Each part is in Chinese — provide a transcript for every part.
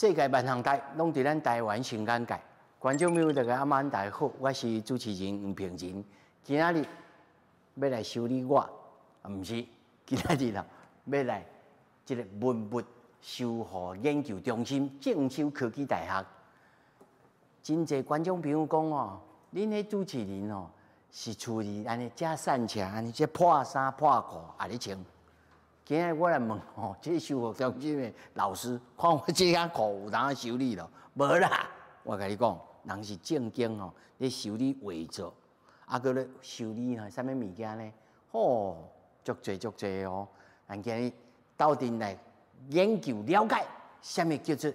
世界万行台拢伫咱台湾新眼界。观众朋友大家晚安，大家好，我是主持人黄平仁。今仔日要来修理我，唔是，今仔日啦要来这个文物修护研究中心正修科技大学。真侪观众朋友讲哦，恁迄主持人哦是处理安尼假散车，安尼这破衫破裤啊咧穿。今日我来问吼，这修复中心的老师，看我这件裤有当修理咯？无啦，我甲你讲，人是正经吼，咧修理画作，啊，搁咧修理吼，啥物物件呢？吼，足侪哦。咱今日斗阵来研究了解，啥物叫做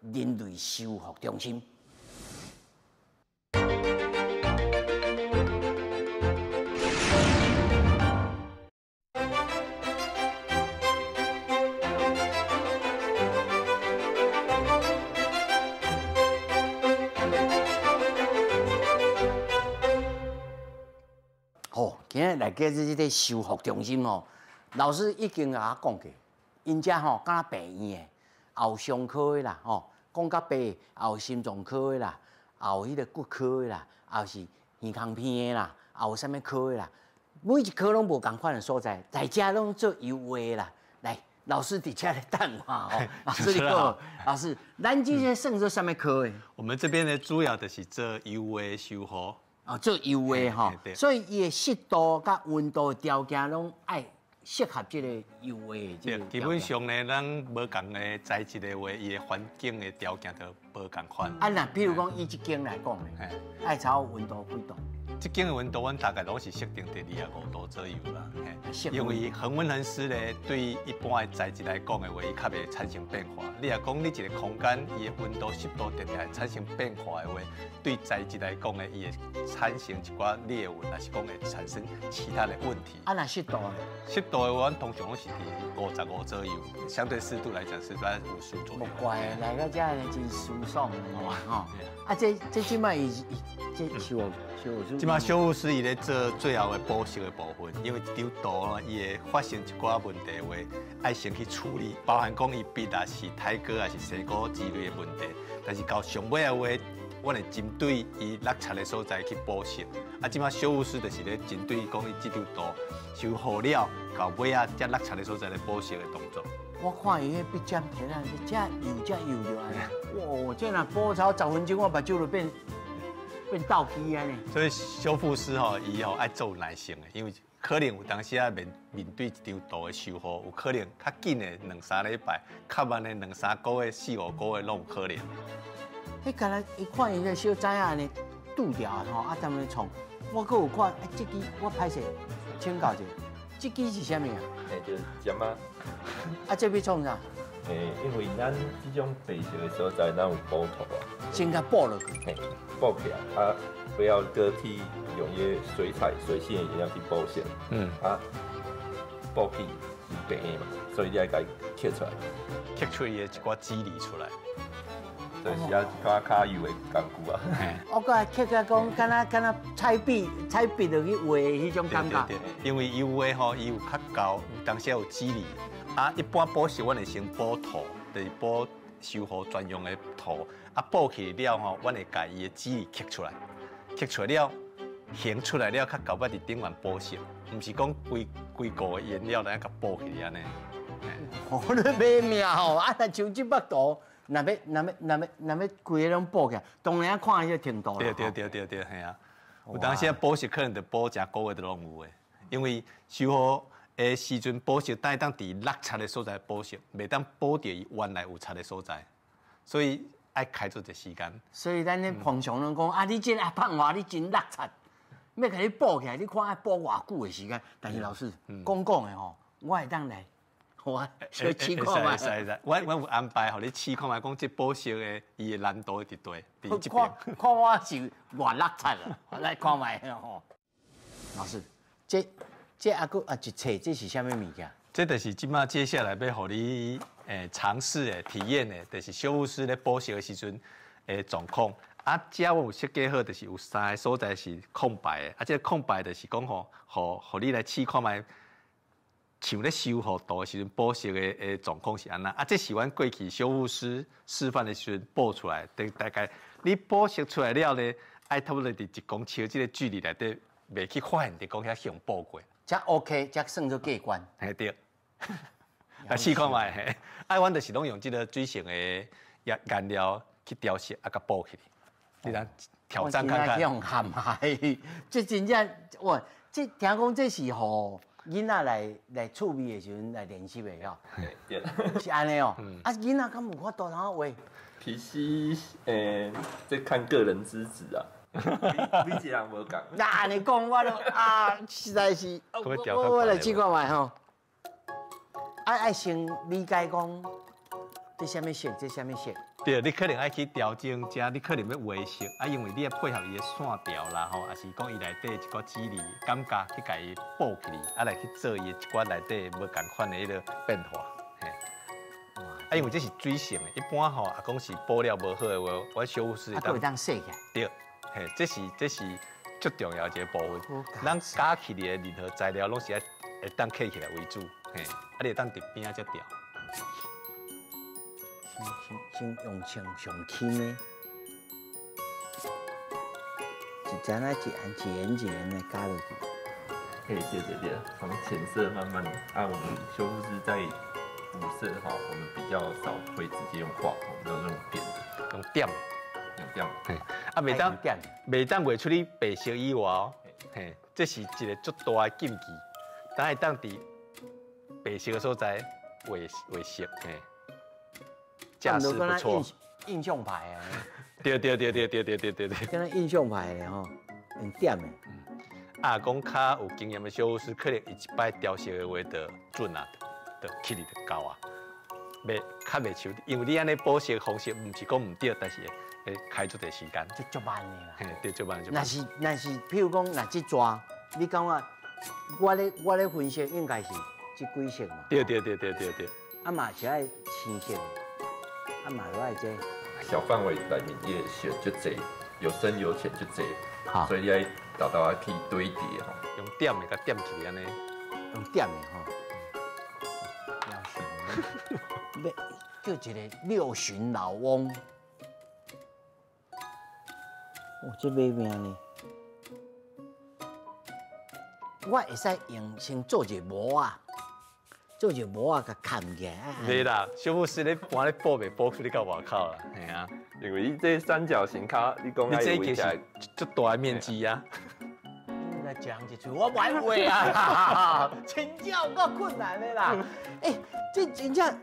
人类修复中心。今日来介这个修复中心哦，老师已经甲我讲过，因遮吼敢若病院的，也有伤科的啦，吼，讲较白，也有心脏科的啦，也有迄个骨科的啦，也有是耳腔片的啦，也有啥物科的啦，每一科拢无共款的所在，在遮拢做油画的啦。来，老师伫遮来等我哦，老师你好，老师，咱这些算做啥物科的？我们这边呢，主要就是做油画修复。哦，做油画吼，所以伊的湿度甲温度条件拢爱适合这个油画的这个。基本上呢，咱无共的材质的话，伊的环境的条件都无共款。啊，那比如讲以这间来讲呢，爱超温度几度？这间的温度，阮大概拢是设定在25度左右啦。因为恒温恒湿呢，对一般的材质来讲的话，伊较袂产生变化。你若讲你一个空间，伊的温度、湿度直直产生变化的话，对材质来讲呢，伊会产生一寡裂纹，还是讲会产生其他的问题。啊，那湿度呢？湿度的话，阮通常拢是伫55左右，相对湿度来讲是在50左右。莫怪来到遮呢真舒爽的吼。啊，这即摆伊这修复即摆修复师伊咧做最后的补修的部分，因为一张图呢，伊会发生一寡问题话，爱先去处理，包含讲伊鼻啊是胎哥还是膝骨之类的问题。但是到上尾的话，我会针对伊落差的所在去补修。啊，即摆修复师就是咧针对讲伊这张图修好了，到尾啊，才落差的所在来补修的动作。我看伊迄笔尖片啊，遮油着安尼，哇！这若补超10分钟，我目睭就变倒机安尼。所以修复师吼，伊吼爱做耐性的，因为可能有当时啊面对一张图的修复，有可能较紧的2-3礼拜，较慢的2-3个月、4-5个月拢有可能。迄敢若伊看伊个小指安尼拄掉吼，啊，踮咧创。我阁有看，这支我歹势，请教者，这支是啥物啊？就是针啊。啊，这要创啥？因为咱这种白色的所在，咱有补涂啊。先甲补落去。补起来啊，不要个体用些水彩、水性的颜料去补线。补起是白的嘛，所以你要甲伊刻出来。刻出伊的一寡肌理出来。就是啊，较油的工具啊。我个刻甲讲，敢若彩笔落去画迄种感觉。对，因为油画吼，伊有较高，有当时有肌理。啊，一般补习，阮会先补涂，就是补修复专用的涂。啊，补起了吼，阮会把伊的肌理刻出来，刻出来了，形出来了，较到尾伫顶面补色，毋是讲规个的颜料来甲补起安尼。哦，你买命吼！啊，若像即幅图，若要规个拢补起来，当然看迄个程度啦。对，系啊。有当时补习可能就补成个月都拢有诶，因为修复的时阵补习，当伫落差的所在补习，袂当补到伊原来有差的所在，所以爱开出一个时间。所以咱咧平常人讲啊，你这啊放话你真落差，要甲你补起来，你看爱补偌久的时间。但是老师讲的吼，我会当来。我小试看卖，我有安排，互你试看卖，讲这补习的伊的难度伫对，伫这边。看我是偌落差啦，来看卖吼。老师，这啊个啊一册，这是啥物物件？这就是即马接下来要互你尝试的、体验的，就是修复师咧补习的时阵状况。啊，遮我有设计好，就是有3个所在是空白的，啊，这个空白就是讲互你来试看卖。像咧修复图的时阵，补色的状况是安那？啊，这是阮过去修复师示范的时阵补出来，大概你补色出来了咧，爱差不多伫1公尺这个距离内底，袂去发现你讲遐用补过。这 OK，这算做过关。嘿对，来试看卖嘿。啊，阮就是拢用这个水性的颜料去调色，啊，甲补起来。你当挑战看看。用咸海，这真正哇！这听讲这是互囡仔来趣味的时阵来练习的哦。对，是安尼哦。啊，囡仔敢有法度通画？其实这看个人资质啊。每一个人无共。那安尼讲我都啊，实在是，我来试看卖吼。爱先理解讲，这什么色，这什么色。对，你可能爱去调整遮，你可能要画色啊，因为你要配合伊的线条啦吼，也是讲伊内底一个肌理感觉去甲伊补起来，啊来去做伊一寡内底无共款的迄个变化，嘿。啊，因为这是水性的，一般吼啊讲是布料无好的话，我修复师会当洗起来。对，嘿，这是最重要的一个部分。咱加起来的任何材料拢是会当刻起来为主，嘿，啊你会当伫边仔才调。先用上轻的，一层啊一圆的加落去。对，从浅色慢慢按我们修复师在补色哈，我们比较少会直接用画，我们都用点的，用点。用点。嘿，啊，袂当画出你白色以外哦，嘿，这是一个足大的禁忌，咱会当伫白色的所在画色，嘿。架势不错，印象派啊！对。跟那印象派的吼，用点的。啊，讲较有经验的修复师，可能一摆调色的话就准啊，就起哩就够啊。较袂像，因为你安尼补色方式，唔是讲唔对，但是会开出个时间。足慢的啦。嘿，对，足慢。那是，譬如讲，那这抓，你感觉我咧分析应该是这几色嘛？对。啊嘛是爱青色。啊，嘛落来这小范围内面也选就这，有深有浅就这，所以你爱找到啊可以堆叠吼。用点的甲点起来安尼。用点的吼。要叫一个六旬老翁。哦，这买命呢？我会使用先做一个模啊。做就无啊，甲看起来。袂啦，修复师咧搬咧补袂补出你到外口啦，系啊。因为你这三角形卡，你讲你这其实足大面积啊。你来讲一句，我袂会啊，真正有够困难的啦。这真正，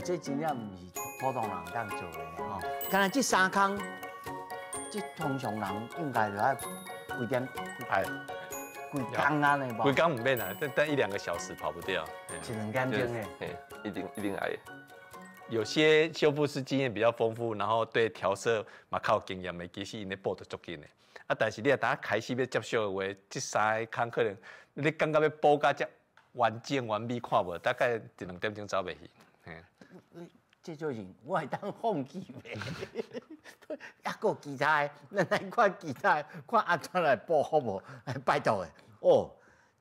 这真正唔是普通人当做的吼。敢若这三空，这通常人应该就要几点？规工安尼吧？规工唔免啊，但1-2个小时跑不掉。1-2点钟呢？一定爱。有些修复师经验比较丰富，然后对调色嘛较有经验的，其实因咧补得足紧的。啊，但是你若等下开始要接受的话，这3个空可能你感觉要补到遮完整完美看无，大概1-2点钟走袂去。这就是我会当放弃呗。还有其他的，咱来看其他的，看安怎来补好无？拜托的。哦，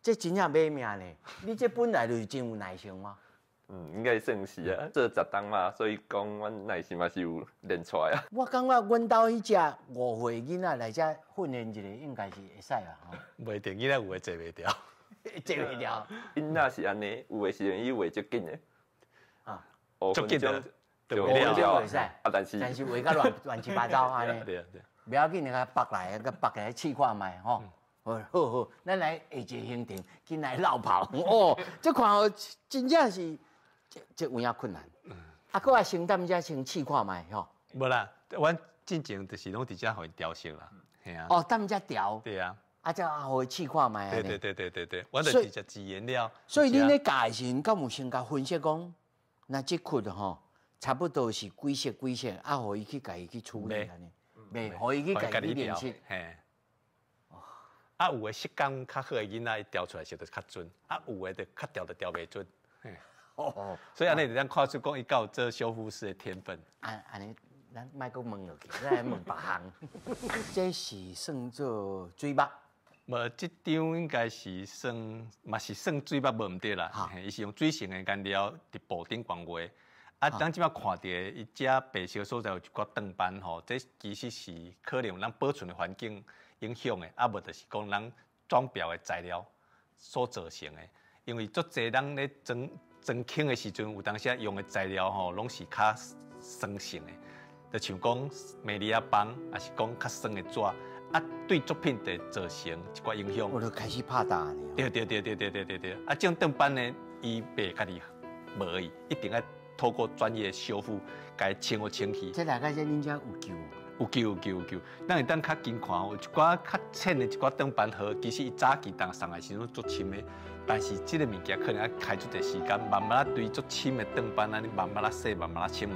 这真正买命呢。你这本来就是真有耐心吗？应该算是啊，做10档嘛，所以讲阮耐心嘛是有练出来啊。我感觉阮兜迄只5岁囡仔来遮训练一下，应该是会使啊。袂一定囡仔有诶坐袂掉，坐袂掉。囡仔是安尼，有诶时阵伊画足紧的。足紧的。就会使，但是画甲乱七八糟安尼。对。不要紧，甲拔来，甲拔来试看卖吼。好，咱来下一个行程，紧来绕跑。这看哦，真正是这有影困难。搁来先踮遮先试看卖吼。无啦，阮进前就是拢伫遮互伊调色啦，系啊。踮遮调。对啊。才互伊试看卖。对，阮就直接自颜料。所以恁咧教的时阵，敢有先甲分析讲，那这窟吼。差不多是几色，互伊去家己去处理安尼，袂，互伊去家己练习。嘿。啊，有诶色感较好诶囡仔，伊调出来是就较准；啊，有诶就较调袂准。所以安尼，咱看出讲伊有做修复师诶天分。安尼，咱莫搁问落去，咱来问别项。这是算做水墨，无，这张应该是算，嘛是算水捌无毋对啦。伊是用水性的颜料伫布顶光画。啊，咱即摆看到伊只白色所在有一寡长斑吼，这其实是可能咱保存的环境影响的，啊无就是讲咱装裱的材料所造成的。因为足侪人咧装轻的时阵，有当时用的材料吼，拢是较酸性的，就像讲美利亚棒，还是讲较酸的纸，啊，对作品就造成一寡影响。我就开始拍打呢。对。啊，这种长斑呢，伊袂家己无而已，一定要透过专业修复，该清互清去。这大概这恁家有救？咱会当较近看有一寡较浅的一寡长斑盒，其实伊早期当送来时阵足深的，但是这个物件可能要开出一个时间，慢慢对足深的长斑，安尼慢慢洗，慢慢清，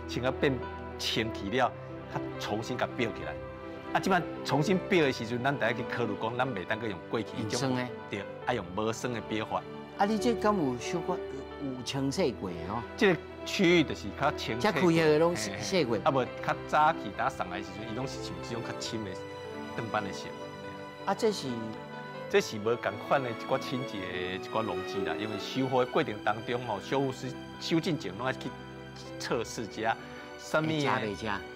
清到变清去了，较重新甲裱起来。啊，即摆重新裱的时阵，咱第一去考虑讲，咱袂当去用过去用酸的，对，啊用无酸的裱法。啊，你这敢有小可有清洗过哦？这个区域就是较清洗，这开的拢洗过。啊无较早期打送来的时阵，伊拢是像这种较深的长斑的色。啊，这是无共款的一寡清洁的一寡溶剂啦，因为修复的过程当中吼，修复师修进前拢要去测试下，什么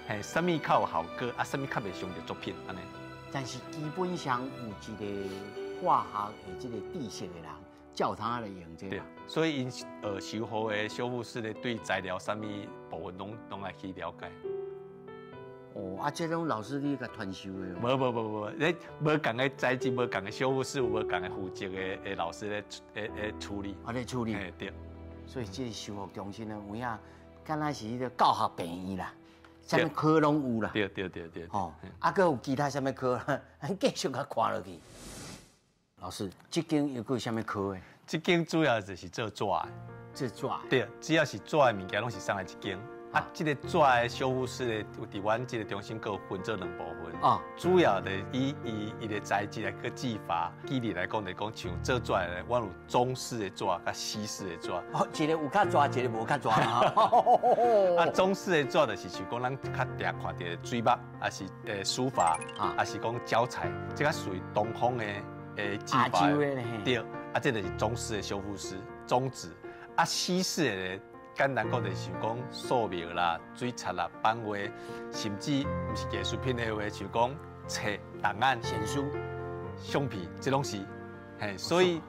嘿，什么较有效果，啊，什么较袂伤着作品安尼。但是基本上有一个化学的这个知识的人，教堂来用这个。所以因修复的修复师咧，对材料什么部分拢来去了解。哦，啊，这种老师你甲传授的无，你无共的材质，无共的修复师，无共的负责的老师咧处理。啊，咧处理。对。所以这个修复中心呢，有影，敢若是迄个教学病院啦，啥物科拢有啦。对。哦，啊，搁有其他啥物科，咱继续甲看落去。老师，这间又搁有啥物科的？这间主要就是做纸的。做纸。对，只要是纸的物件，拢是送来一间。啊，这个纸的修复师咧，有伫阮这个中心，佫有分做2部分。哦。主要的以的材质来个技法，举例来讲，像做纸的，阮有中式的纸甲西式的纸。哦，一个有较纸，一个无较纸。啊，中式的纸就是像讲咱较常看到的水墨，还是书法，还是讲胶彩，这个属于东方的技法。对，啊，这就是中式的修复师，中指。啊，西式的。简单讲，就是像讲素描啦、水彩啦、版画，甚至不是艺术品的话，像讲册、档案、显书、橡皮，这拢是。嘿，所以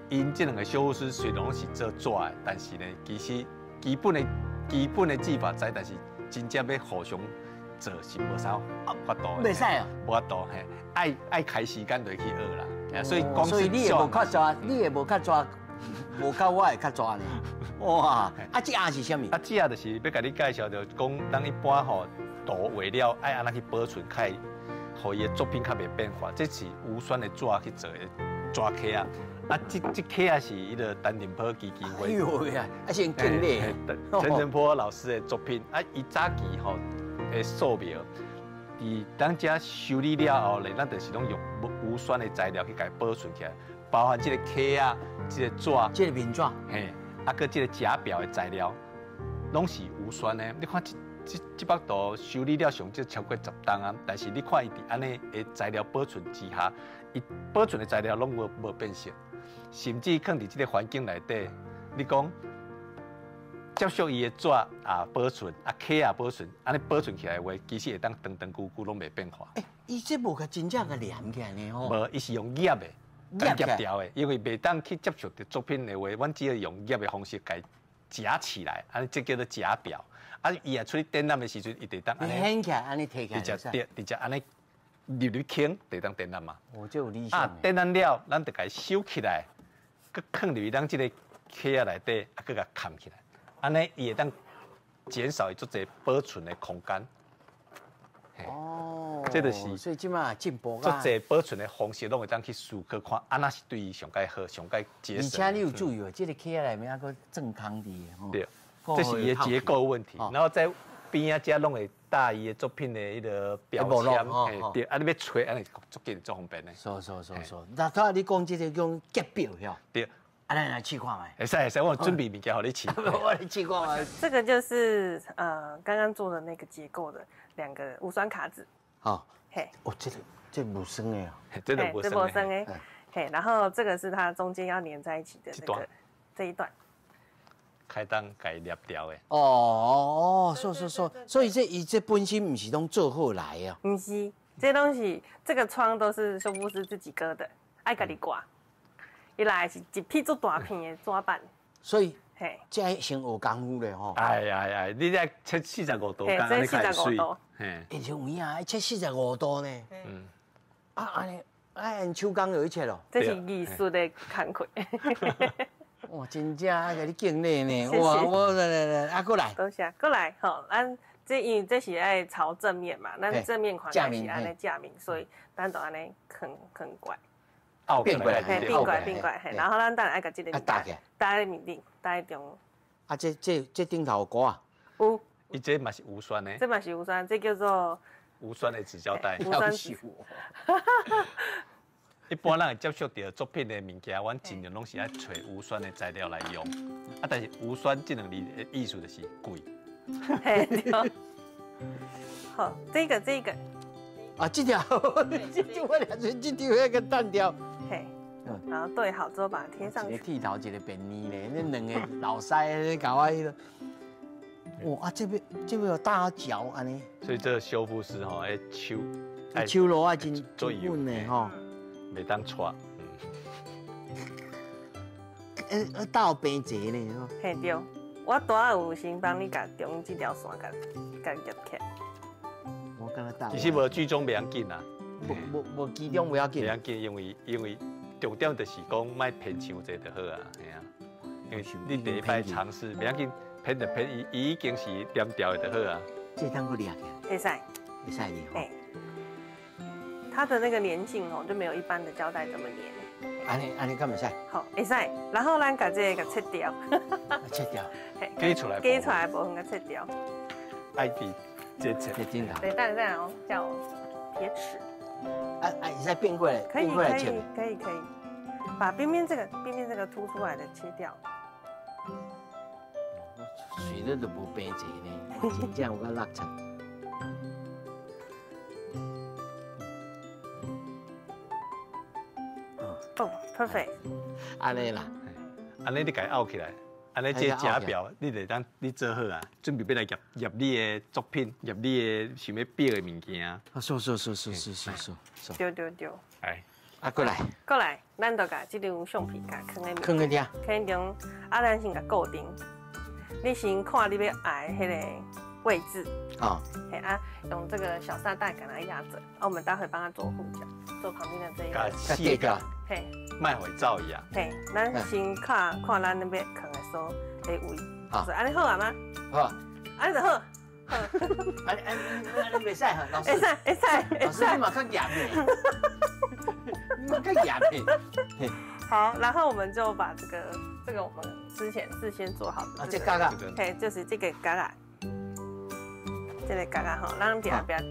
因这2个修复师虽然拢是做纸的，但是呢，其实基本的技法知，但是真正要互相做是无啥法度的。袂使啊，无法度嘿，爱开时间就去学啦。所以所以你也无较纸，你也无较纸，无较我会较纸呢。哇，啊，这样是啥物？啊，这样就是要甲你介绍，就讲咱一般吼图画料爱安怎去保存，较互伊的作品较袂变化。这是无酸的纸去做的纸壳啊。啊，这壳啊是伊个陈澄波基金会。哎呦呀，啊先敬礼。陈澄波老师的作品啊，伊早期吼的素描，伫咱遮修理了后咧，咱就是拢用无酸的材料去甲伊保存起来，包含这个壳啊，这个纸，这个面纸，嘿。啊，搁这个假表的材料，拢是无酸的。你看这幅图修理了上少超过10档啊，但是你看伊伫安尼的材料保存之下，伊保存的材料拢无变色，甚至放伫这个环境内底，你讲接触伊的纸啊保存，啊壳也保存，安尼保存起来的话，其实会当长长久久拢袂变化。伊这无甲真正甲连起来呢吼？无，伊是用镊的。夹掉的，因为袂当去接触到作品的话，阮只要用镊的方式甲夹起来，安尼这叫做夹表。啊，伊也出去展览的时阵，伊得当安尼掀起来，安尼提起来，直接安尼入轻，得当展览嘛。哦，这有理想。啊，展览了，咱得甲伊收起来，佮放入咱这个壳仔内底，啊，佮甲藏起来，安尼伊会当减少伊做者保存的空间。哦，这就是所以即马进步做者保存的方式，拢会当去思考看，安那是对伊上介好、上介节省。而且你有注意哦，这个壳内面还个正康的吼。对，这是伊的结构问题。然后在边啊遮拢会搭伊的作品的迄个标签，对，啊你要找安尼足紧足方便的。说，那他你讲这个用夹表哟？对。啊，咱来试看卖。会使，我准备物件互你试。我来试看卖。这个就是刚刚做的那个结构的2个无酸卡纸。好。嘿。哦，这个这无酸的哦。这都无这酸酸的。嘿，然后这个是它中间要连在一起的这一段。开当改捏掉的。哦，所以这本身不是拢做好来的。不是，这东西这个窗都是修复师自己割的，爱家己挂。一来是一片做大片的纸板。所以，嘿，这先学功夫咧吼。哎，你这切45度，这45度，嘿，哎，像有影，切45度呢。嗯。啊，安尼，按手工就一切咯。这是艺术的工课。哇，真正爱甲你敬礼呢！谢谢哇，我来，啊，过来。多谢，过来吼，咱因为这是爱朝正面嘛，咱正面款是安尼架面，所以咱就安尼啃拐。变过来，变过来，然后咱当然爱甲这个搭起来，搭在面顶，搭在中。啊，这顶头有锅啊？有。伊这嘛是无酸的。这嘛是无酸，这叫做无酸的纸胶带。无酸纸。一般人接触到作品的物件，阮尽量拢是爱找无酸的材料来用。啊，但是无酸这两字的意思就是贵。嘿，对。好，这个。啊，这条，我俩做这条那个单条。嘿，然后对好之后把它贴上去。一个剃头，一个便宜咧，那两个老师咧搞啊迄个。哇，这边有大脚安尼。所以这个修复师吼，手路啊真稳的吼。袂当错。倒平坐呢吼。嘿对，我大有先帮你甲中这条线甲夹起。我跟他倒。其实无剧中袂要紧啦。无剧中不要紧。袂要紧，因为重点就是讲莫偏伤济就好啊，嘿啊。因为你第一摆尝试，袂要紧，偏就偏，伊已经是连调的就好啊。这当个裂起。会使。会使哩吼。它的那个粘性哦，就没有一般的胶带这么粘。安尼敢袂使？好，会使。然后咱把这个切掉。切掉。挤出来的部分给切掉。爱滴这切。这镜头。对，当然哦，叫铁齿。会使变过来，可以，把边边这个凸出来的切掉。水的都无平齐呢，真正有够落差。哦 ，perfect。安尼啦，安尼你家拗起来，安尼这假表你得当你做好啊，准备要来入你的作品，入你的想要表的物件。啊，是。对。哎，啊，过来，咱就把这张橡皮甲放在放在遐，放中，啊，咱先甲固定。你先看你要挨迄个位置。哦。嘿啊，用这个小沙袋给它压着，啊，我们待会帮它做护脚，做旁边的这一个。卸掉。嘿。卖回照一样。嘿，咱先看咱那边放的所的位。好。安尼好啊吗？好。安尼就好。安尼袂使哈，老师。会使。老师你嘛较严嘞，你嘛较严嘞。好，然后我们就把这个我们之前事先做好的。这嘎嘎。嘿，就是这个嘎嘎。这个嘎嘎哈，咱边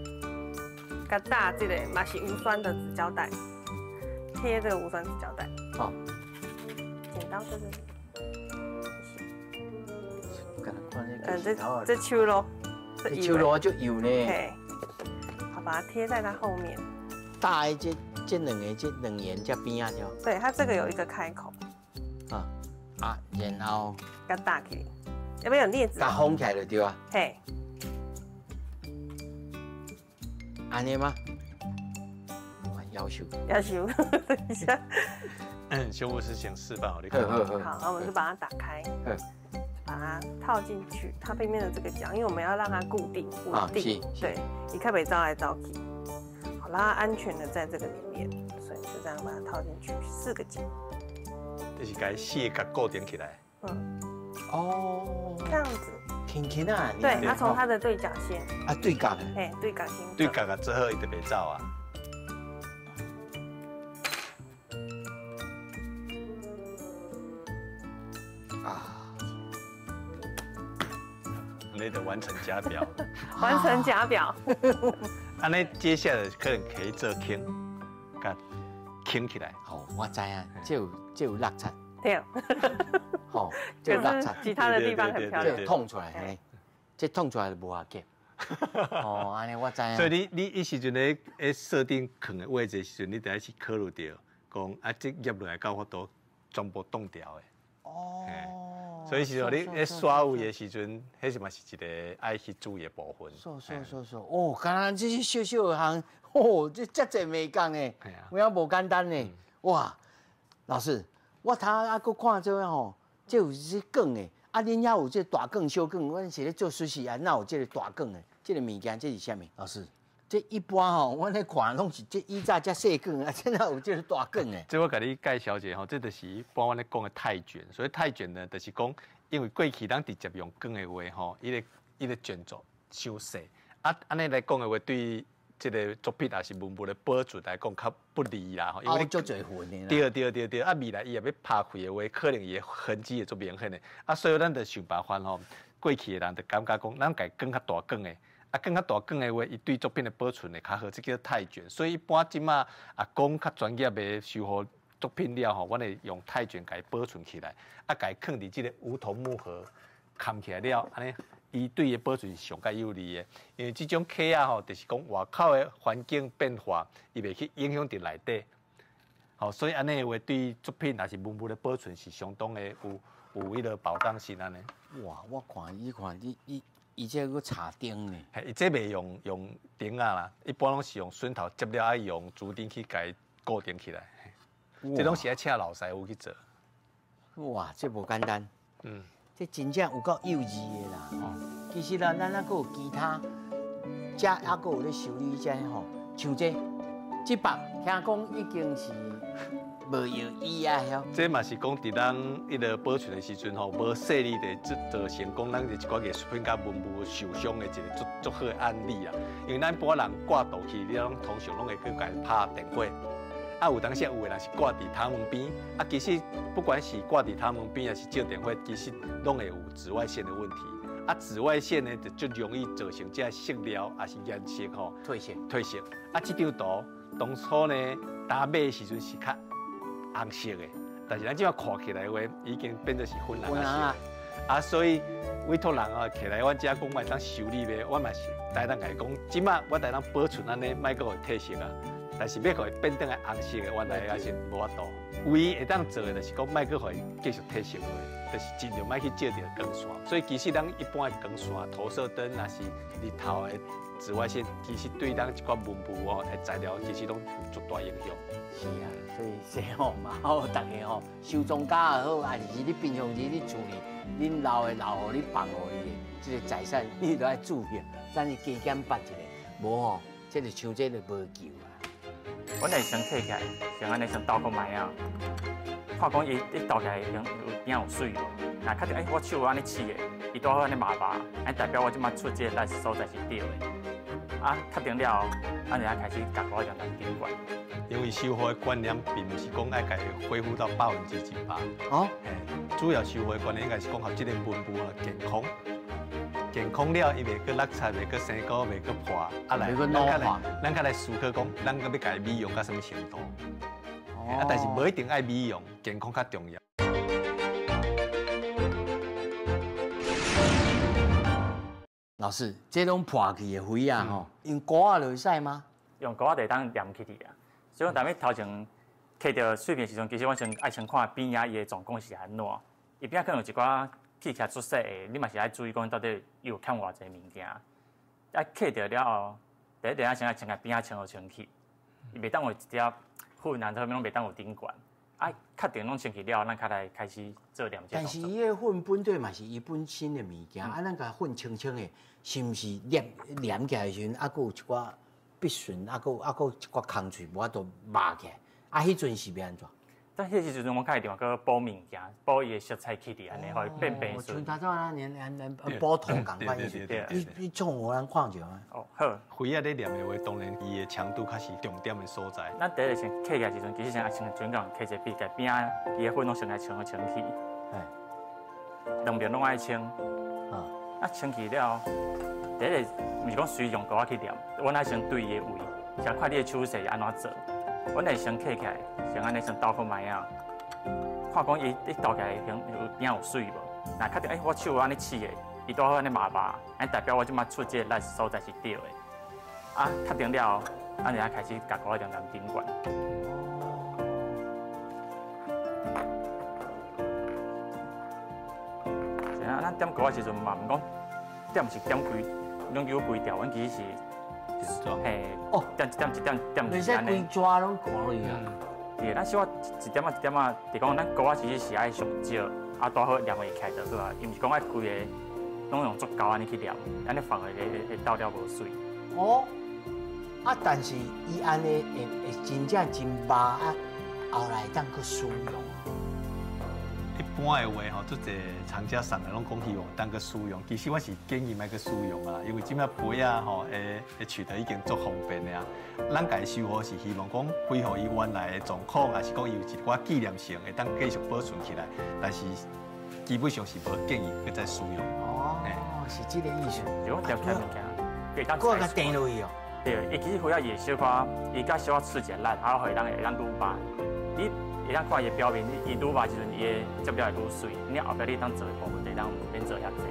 嘎打这个嘛是无酸的纸胶带，贴这个无酸纸胶带。好。剪刀这个。这这手咯。这手路就有呢。嘿。好，把它贴在它后面。大的这两沿这边啊就。对，它这个有一个开口。然后。给它打起，要不要有镊子？给它封起来就对啊。嘿。安尼吗？要求。等一下。修复师先示范好，你看。好，那我们就把它打开，把它套进去，它背面的这个角，因为我们要让它固定稳定。对，你看北招来招去，好，让它安全的在这个里面，所以就这样把它套进去，4个角。这是该4个固定起来。哦。这样子。轻啊。对，它从它的对角线。啊，对角的。嘿，对角线。对角啊，之后伊就袂走啊。你得完成假表。完成假表。安尼接下来可能可以做轻，甲轻起来。哦，我知啊，这有落差。对。哦，这有落差。其他的地方很漂亮。这痛出来，这痛出来就无法夹。哦，安尼我知影。所以你时阵咧设定坑的位置的时阵，你得去考虑到，讲啊，这叶落来到我都全部冻掉的。哦。所以是说你咧刷位的时阵，迄是嘛是一个爱去注意的部分。哦，刚刚这些小小的项，哦，这遮济美感呢，有影无简单呢。哇，老师，我头啊搁看这样吼，这有这梗的，啊，恁遐有这大梗、小梗，阮是咧做实习啊，哪有这个大梗的？这个物件这是啥物？老师，这一般吼，阮咧看拢是这以前遮细梗啊，现在有这个大梗的。这我甲你介绍一下吼，这就是一般阮咧讲的泰卷。所以泰卷呢，就是讲，因为过去咱直接用梗的话吼，伊个卷轴伤细，啊，安尼来讲的话，对这个作品也是文物的保存来讲较不利啦。因为足侪痕的。对，啊，未来伊也要拍开的话，可能伊痕迹会足明显的。啊，所以咱就想办法吼，过去的人就感觉讲，咱家更较大更的。啊，更较大更的话，伊对作品的保存会较好，这叫泰卷。所以一般即马啊，讲较专业的修复作品了吼，阮会用泰卷甲伊保存起来，啊，甲伊放伫即个梧桐木盒嵌起来了，安尼伊对伊保存是上较有利的。因为即种客啊吼，就是讲外口的环境变化，伊袂去影响伫内底。好，所以安尼的话，对作品也是文物的保存是相当的有迄个保障性安尼。哇，我看伊这个插钉呢？伊这袂用钉啊啦，一般拢是用榫头接了，爱用竹钉去甲伊固定起来。这拢是爱请老师傅去做。哇，这无简单。这真正有够幼稚的啦。其实啦，咱还有其他，遮还有咧修理遮吼，像这把听讲已经是无药医啊，晓。这嘛是讲伫咱迄个保存的时阵吼，无细腻的造成讲咱一寡艺术品甲文物受伤的一个足好的案例啊。因为咱一般人挂倒去，你拢通常拢会去甲伊拍电火。啊，有当时有的人是挂伫头门边，啊，其实不管是挂伫头门边还是照电火，其实拢会有紫外线的问题。啊，紫外线呢就容易造成这色料还是颜色吼褪色。啊，这张图当初呢打买的时阵是较红色的，但是咱即摆看起来话，已经变作是粉蓝色。啊，所以委托人啊，起来阮遮讲卖当修理的，我嘛是带咱来讲，即摆我带咱保存安尼，莫搁褪色啊。但是要互伊变转来红色的，原来也是无法度。唯一会当做的，就是讲莫搁互伊继续褪色落，就是尽量莫去照着光线。所以其实咱一般的光线、投射灯，也是日头的紫外线，其实对咱一寡文物哦的材料，其实拢有足大影响。是啊，所以这吼嘛好，大家吼收藏家也好，还是你平常时你处理恁老的互你放互伊的这个财产，你都要注意，咱你加减捌一下，无吼，这个像这个无救啊。阮会先摕起来，先安尼先倒个卖啊，看讲伊倒起来边有水无？若确定我手安尼刺的，伊倒好安尼麻麻，安代表我即马出这个所在是对的。啊，确定了后，咱就开始甲我用来顶管。因为修复的观念并不是讲爱甲伊恢复到100%。哦。主要修复的观念应该是讲，互这个文物啊健康。健康了，伊袂搁落漆，袂搁生菇，袂搁破，啊来，咱较来思考讲，咱要甲伊美容到什么程度？啊，但是无一定爱美容，健康较重要。老师，这种破去的灰啊，吼，用膏啊就会使吗？用膏啊就当黏起去啊。所以咱要头前摕到水面时阵，其实我先爱先看边仔伊的状况是安怎，伊边仔可能有一寡起起出色的，你嘛是爱注意讲到底有欠偌济物件。啊，摕到了后，第一点先爱先甲边仔清好清气，伊袂当有一条粉啊，这拢袂当有顶管。啊，确定拢清气了，咱才来开始做黏这。但是伊个粉本对嘛是伊本身的物件，啊，咱甲粉清清的，是毋是黏起来时阵，啊，佫有一寡不顺，啊，佫一寡空脆无法度抹起来，啊，迄阵是要安怎？但迄时阵，我较一定个补物件，补伊的色彩起嚟，安尼，互伊变变顺。像早啊，连补土共款意思。你种我咱看着啊。哦，好。灰啊，咧黏的话，当然伊的强度较是重点的所在。咱第一个先摕起来时阵，其实先先转讲摕一个笔，甲边啊，伊的粉拢先来清好清气。两边拢爱清。啊，清气了，第一个毋是讲随用膏去黏，阮爱先对伊的位，先看你的手势安怎做。阮会先摕起来，先安尼先倒个麦啊，看讲伊倒起来有边有水无？若确定我手安尼刺的，伊拄好安尼麻麻，安代表我即马出这个力所在是对的。啊，确定了后，安尼啊开始甲鼓点点顶管。是啊，咱点鼓的时阵嘛，毋讲点是点规，拢叫规条，阮其实是。嘿，点一点一点点你说规抓拢赶落去啊？对，咱小可一点仔一点仔，就讲咱鼓啊其实是爱上少，啊多好念会起来就对啊，伊毋是讲爱规个拢用足高安尼去念，安尼放会倒了无水。哦，啊，但是伊安尼会真正真麻啊，后来当去使用。一般的话吼，做者厂家送来拢讲希望当个使用，其实我是建议买个使用啊，因为即摆杯啊吼，会取得已经足方便的啊。咱家收好是希望讲恢复伊原来的状况，还是讲伊有一寡纪念性会当继续保存起来，但是基本上是无建议去再使用。哦，是这个意思。就讲点开物件，可当搁甲垫落去哦。对，伊其实会也小可，伊甲小可刺激力，啊，会当愈麻。你会当看伊表面，伊愈麻时阵，伊的接料会愈水。你后壁你当做的部分，就当免做遐济。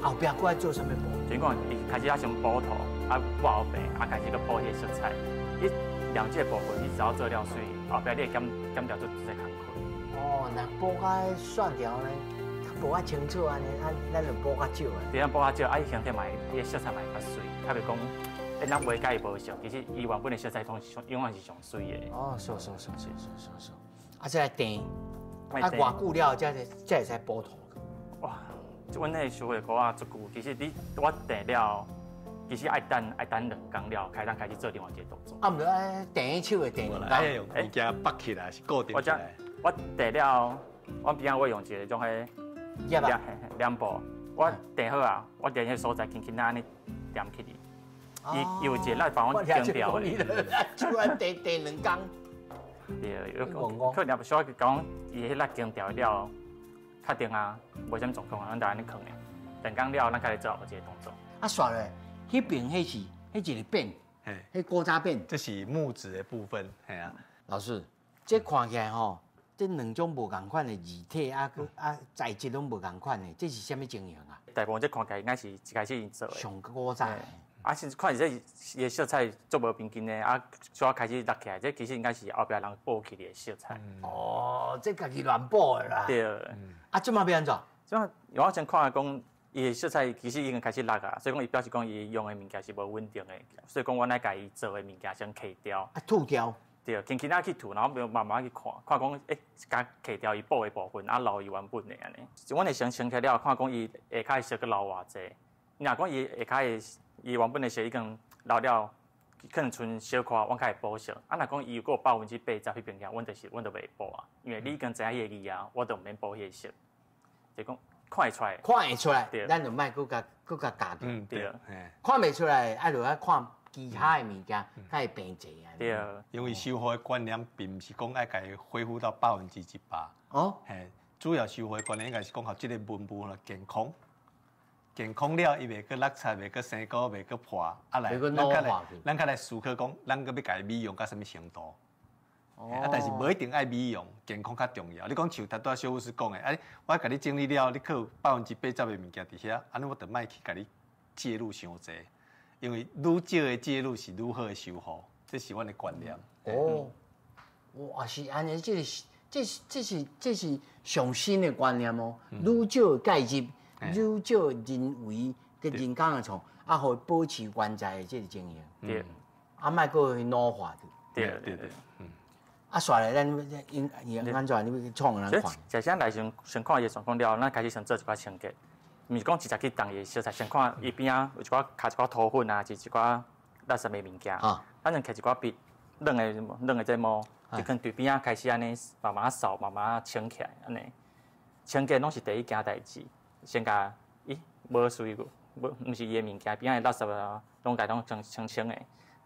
后壁搁爱做啥物补？就讲伊开始先补头，啊补后背，啊开始去补迄个色彩。你两这部分，你只要做了水，后壁你会减掉做这些工课。哦，那补甲线条呢，补较清楚安尼，咱就补较少啊。对，咱补较少，啊伊形体嘛，伊的色彩嘛会较水，较袂讲。咱袂介意无色，其实伊原本的色彩通是永远是上水的。哦，是。啊，再来垫，啊，偌久了才会使补头。哇，阮那收的鼓啊足久，其实我垫了，其实爱等2工了，开始做另外一个动作。啊，毋着爱垫手的垫来用物件绑起来是固定起来。我垫了，我平常我用一个种迄两步，我垫好啊，我垫迄所在轻轻安尼点起哩。伊有一个来帮我定掉的，突然垫2工。对，可能小可讲伊迄力定掉了，确定啊，无啥物状况，咱就安尼放的。2工了，咱开始做后一个动作。啊，刷咧，迄边迄一个扁，迄古早扁，这是木质的部分，系啊。老师，这看起来吼，这2种无共款的字体啊材质拢无共款的，这是啥物情形啊？大部分这看起来应该是一开始做的。上古早。啊，是看这伊色彩做无平均的，啊，所开始落起来，这其实应该是后壁人补起的色彩。哦，这家己乱补的啦。对。啊，即马要安怎？即马我先看讲，伊的色彩其实已经开始落啊，所以讲伊表示讲伊用的物件是无稳定的，所以讲我来家己做的物件先去掉。啊，吐掉。对，轻轻仔去吐，然后慢慢去看讲，甲去掉伊补的部分，啊留伊原本的安尼。阮会先清起了，看讲伊下骹色佮留偌济。若讲伊下骹的伊原本的色已经留了，可能剩小块，阮开始补色。啊，若讲伊有个80%迄边遐，阮就袂补啊，因为你已经知影伊的字啊，我就毋免补迄个色。就讲看会出来，看会出来，咱就莫搁甲加掉。对。看袂出来，爱就爱看其他的物件，较会平济啊。对。因为修复的观念并毋是讲爱家恢复到100%。哦。嘿，主要修复的观念应该是讲，互即个文物啦健康。健康了，伊袂去落漆，袂去生膏，袂去破，啊来，咱较来思考讲，咱搁要家美容到什么程度？啊，但是无一定爱美容，健康较重要。你讲像拄仔小护士讲的，哎，我甲你整理了，你去有80%的物件伫遐，安尼我就莫去甲你介入伤济，因为愈少的介入是愈好的修复，这是阮的观念。哦，哇，是安尼，这是上新的观念哦，愈少介入。愈少人为跟人工的创，啊，互保持原在的这个情形。对。啊，莫搁去老化的。对。啊，刷来咱应安怎？你要创咱看。就先来先看伊状况了，咱开始先做一寡清洁。毋是讲直接去动伊的色彩，先看伊边啊有一寡卡一寡土粉啊，是一寡垃圾的物件。啊。咱先摕一寡笔，软的这毛，就可能对边啊开始安尼慢慢扫，慢慢清起来安尼。清洁拢是第一件代志。先甲无水个，毋是伊的物件，边仔的垃圾啊，拢家拢清清的。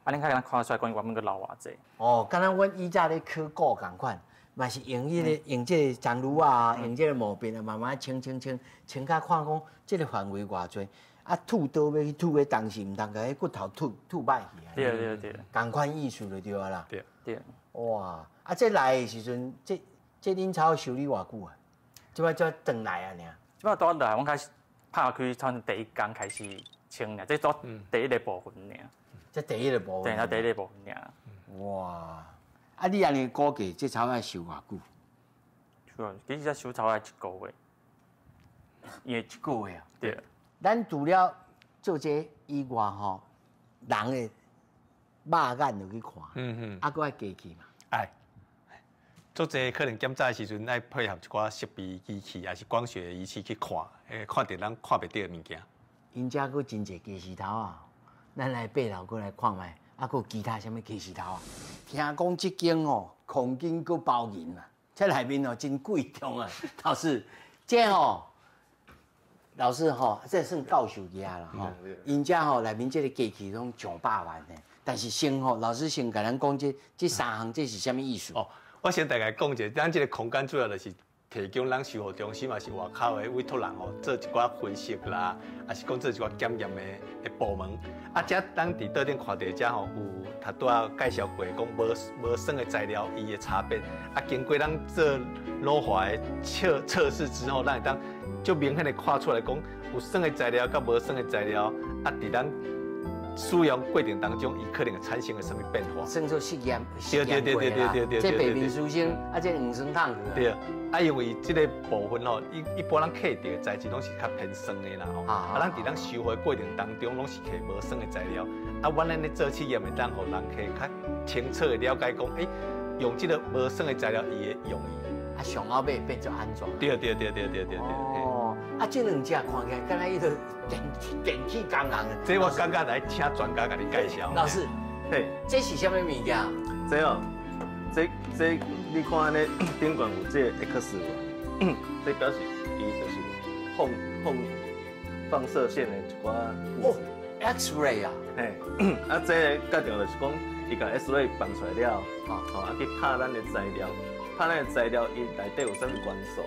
啊，恁较看出来，讲伊原本个留偌济。哦，敢若阮以前咧考古共款，嘛是用用这个樟炉啊，用这个毛笔啊，慢慢清甲看讲这个范围偌济。啊，吐刀要去吐的当时，毋通甲迄骨头吐歹去啊。对。共款意思就对啊啦。对。哇，啊，这来的时阵，这恁操修理偌久啊？即摆才转来啊，尔。即摆倒来，阮开始拍开，从第一工开始清俩，这做第一个部分俩。这第一个部分。对，那第一个部分俩。哇！啊，你安尼估计这草要收偌久？其实才收草要1个月。因为1个月啊。对。咱除了做这以外吼，人的肉眼就去看，啊，佫爱机器嘛。爱。做这可能检查的时阵，爱配合一寡设备仪器，还是光学仪器去看，看到咱看袂到的物件。因遮佫真侪鸡丝头啊，咱来爬楼过来看卖，啊，佫有其他什么鸡丝头啊？听讲这间哦，空间佫包银啊，这内面哦真贵重啊。老师，这哦，老师吼，这算教授家啦吼。因遮吼内面这个机器拢上百万的，但是先吼，老师先甲咱讲这三项这是什么意思？哦，我先大概讲一下，咱这个空间主要就是提供咱修护中心嘛，是外口的委托人哦，做一寡分析啦，也是讲做一寡检验的部门。啊，遮咱伫倒顶看到遮吼，有他拄仔介绍过，讲无酸的材料伊的差别。啊，经过咱做老化的测试之后，咱会当就明显的看出来讲，有酸的材料甲无酸的材料，啊，伫咱使用过程当中，伊可能会产生了什么变化？算作实验对，这白面书生，啊，这黄酸汤对，啊，因为这个部分吼，一般咱摕到的材质拢是较偏酸的啦吼。啊，咱伫咱修复过程当中，拢是摕无酸的材料。啊，阮咱咧做试验的，当互人可以较清楚的了解讲，用这个无酸的材料伊的用意。啊，上后尾变做安怎？对。哦，啊，这两只看起来敢若迄个电器工人。这我感觉来请专家甲你介绍。老师，嘿，这是什么物件？这哦，这你看安尼顶管有这个 X 光，这表示伊就是放射线的一寡物质。X-ray 啊。嘿，啊，这个决定就是讲，伊甲 X-ray 放出来了，啊去拍咱的材料，拍咱的材料，伊内底有啥物元素？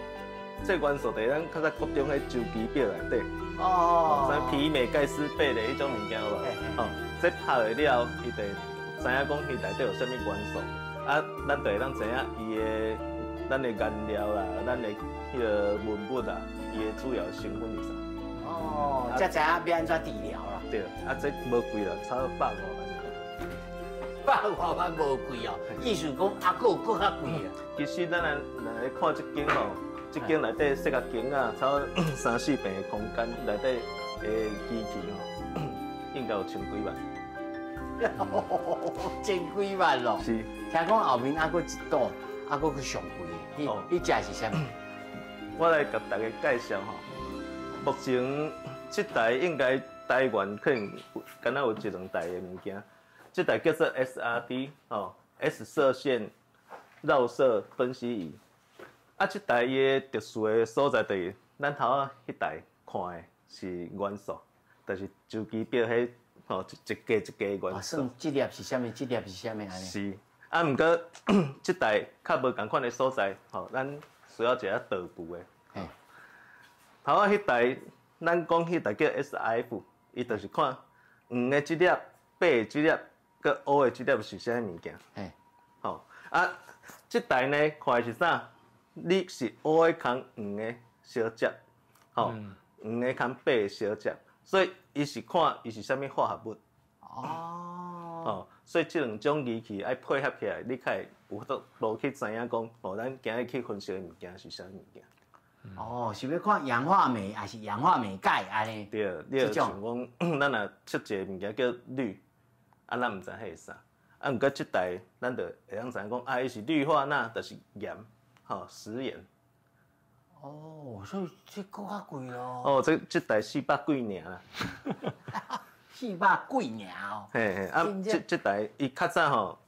这元素在咱较早国中迄周期表内底，啥皮镁、钙、锶、钡的迄种物件有无？哦，这拍了了，伊就知影讲伊内底有啥物元素，啊，咱就会当知影伊的咱的颜料啦，咱的迄个文物啊，伊的主要成分是啥？哦，才知影要安怎治疗啦。对，啊，这无贵啦，差150万。 150万无贵哦，意思讲啊，佫较贵啊。其实咱来看这间吼，这间内底细甲间啊，差3、4平的空间，内底的机器吼，应该有10几万。10几万咯。是。听讲后面还佫一档，还佫去上贵的。你只是啥物？我来甲大家介绍吼，目前这台应该台湾可能敢若有1、2台的物件。 这台叫做 SRD 哦 ，S 射线绕射分析仪。啊，这台伊的特殊的所在就是咱头仔迄台看的是元素，但是周期表迄吼一格一格的元素。算这粒是啥物？这粒是啥物安尼？是。啊，毋过这台较无共款的所在，吼，咱需要一下导步的。嘿。头仔迄台，咱讲迄台叫 SIF， 伊就是看黄的这粒、白的这粒。 个乌的这粒是啥物件？嘿，吼啊，这台呢看的是啥？你是乌的空黄的小接，吼，黄的空白的小接，所以伊是看伊是啥物化合物。哦。哦，所以这2种仪器爱配合起来，你才会有法度去知影讲，哦，咱今日去分析的物件是啥物件。哦，是要看氧化镁还是氧化镁钙安尼？对，你要像讲，咱若出一个物件叫氯。 啊，咱毋知迄是啥，啊，毋过即台咱就会当知影讲，啊，伊是氯化钠，就是盐，吼，食盐。哦，所以这搁较贵咯。哦，这台400几尔啦。400几尔哦。嘿嘿，啊，这台伊较早吼，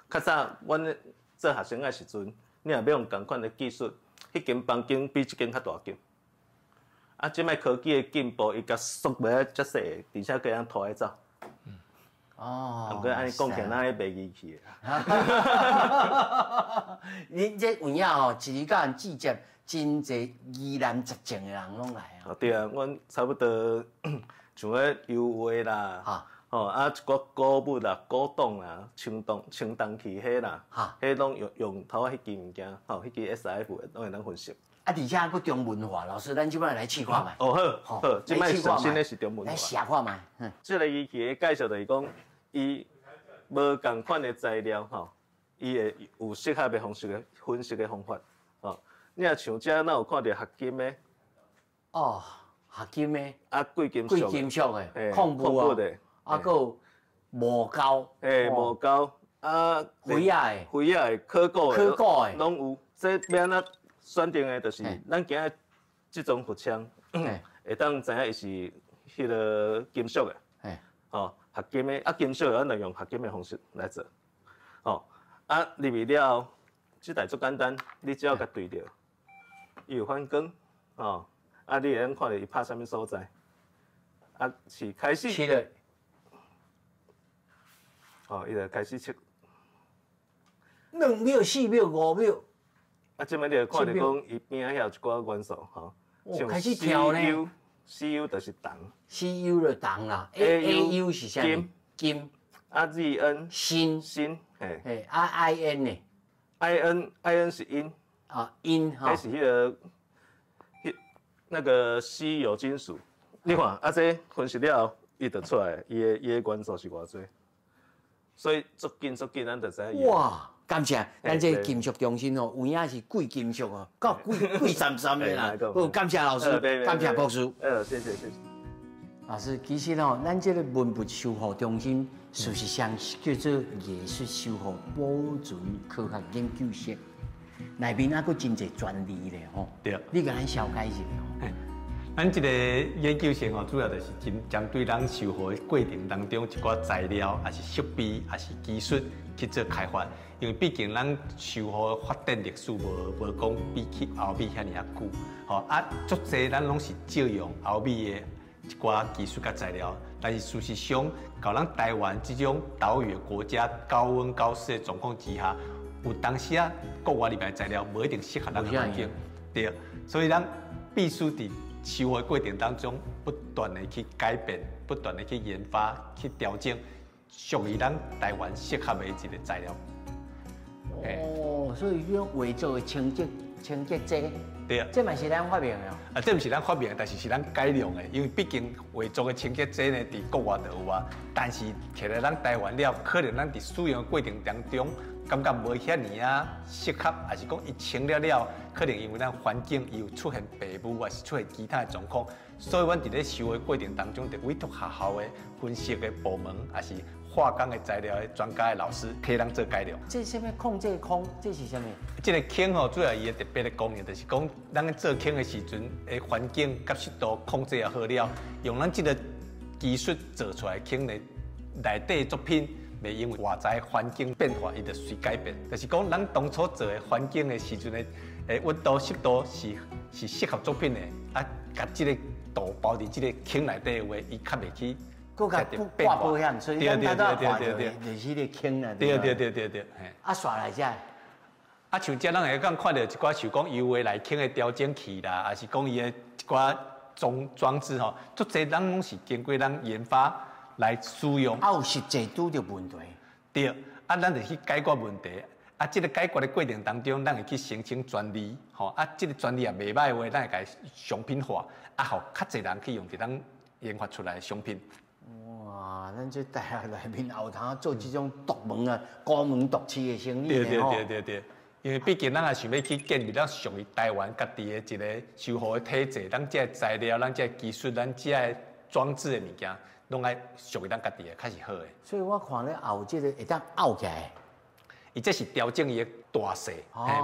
较早阮咧做学生的时阵，你若要用共款的技术，迄间房间比这间较大间。啊，即摆科技的进步，伊甲缩落来遮细，而且可以通拖来走。 哦，毋过安尼讲起来，咱迄卖机器的。恁这有影吼，一日甲人季节真侪疑难杂症的人拢来啊。对啊，阮差不多像咧油画啦，啊一寡古物啦、古董啦、青铜器迄啦，迄拢用头仔迄支物件，迄支 SIF 拢会当分析。啊，而且还佫中文化，老师，咱即摆来试看卖。好，即摆上新的是中文化。来写看卖。即个仪器的介绍就是讲，伊无共款的材料伊会有适合的分析的方法。你若像遮，咱有看到合金的。哦，合金的。啊，贵金属的，矿物的。啊，佫有磨胶。磨胶。啊，灰仔的、可古的，拢有。这要安怎选定的，就是咱今日即种腹腔，会当知影伊是迄个金属的，合金的，金属咱就用合金的方式来做，入去了，即台足简单，你只要甲对着，伊有反光，你会当看到伊拍啥物所在，是开始，切了，伊就开始切2秒、4秒、5秒。即摆你就看到讲，伊边仔遐有一寡元素，像开始跳呢。Cu 就是铜 ，Cu 就铜啦 ，AU 是啥？金。Zn 锌，嘿，In 呢 ？In 是阴。阴哈。还是那个稀有金属。你看，这分析了后，伊就出来，伊的元素是偌济，所以足紧，咱就知影。哇！感谢，咱这金属中心哦，有影是贵金属哦，够贵闪闪的啦。好，感谢老师，感谢博士。谢谢。老师，其实哦，咱这个文物修复中心，事实上叫做艺术修复保存科学研究室，内面还佫真侪专利咧吼。对。你甲咱小解一下吼。咱这个研究室主要就是针对咱修复的过程当中一寡材料，还是设备，还是技术去做开发。因为毕竟咱修复的发展历史无讲比起欧美遐尔久，足侪咱拢是借用欧美的一寡技术甲材料，但是事实上，到咱台湾这种岛屿的国家，高温高湿的状况之下，有当时国外里面的材料无一定适合咱的环境，对，所以咱必须伫修复的过程当中，不断的去改变，不断的去研发、去调整，属于咱台湾适合的一个材料。所以用画做的清洁剂，对啊，这嘛是咱发明的。这不是咱发明的，但是咱改良的。因为毕竟画做的清洁剂呢，伫国外就有啊，但是摕来咱台湾了，可能咱伫使用的过程当中，感觉无遐尔适合，还是讲伊清了，可能因为咱环境有出现白雾，还是出现其他的状况，所以阮伫咧修的过程当中，就委托学校的分析的部门，还是化工的材料的专家的老师替咱做改良。这是什么控制空？这是什么？这个孔吼，主要伊的特别的功能，就是讲咱做孔的时阵，的环境甲湿度控制也好了，用咱这个技术做出来孔的内底作品，袂因为外在环境变化，伊就随改变。就是讲咱当初做的环境的时阵的温度、湿度是适合作品的，甲这个度包伫这个孔内底的话，伊较袂去。佫甲挂保险，所以咱大家看到就是个坑啦。对。刷来遮。像遮咱会讲看到一寡像讲油的内坑的调整器啦，还是讲伊的一寡装置吼，足侪咱拢是经过咱研发来使用。有实际拄着问题。对，咱就去解决问题。这个解决的过程当中，咱会去申请专利，这个专利也袂歹的话，咱会甲商品化，互较侪人去用伫咱研发出来的商品。哇，咱这大学内面后头做这种独门啊、高门独市的生意对。因为毕竟咱也想要去建立咱属于台湾家己的一个修复的体制，咱这材料、咱这技术、咱这装置的物件，拢爱属于咱家己的，较是好的。所以我看咧后这个会当凹起来，伊这是调整伊的大小，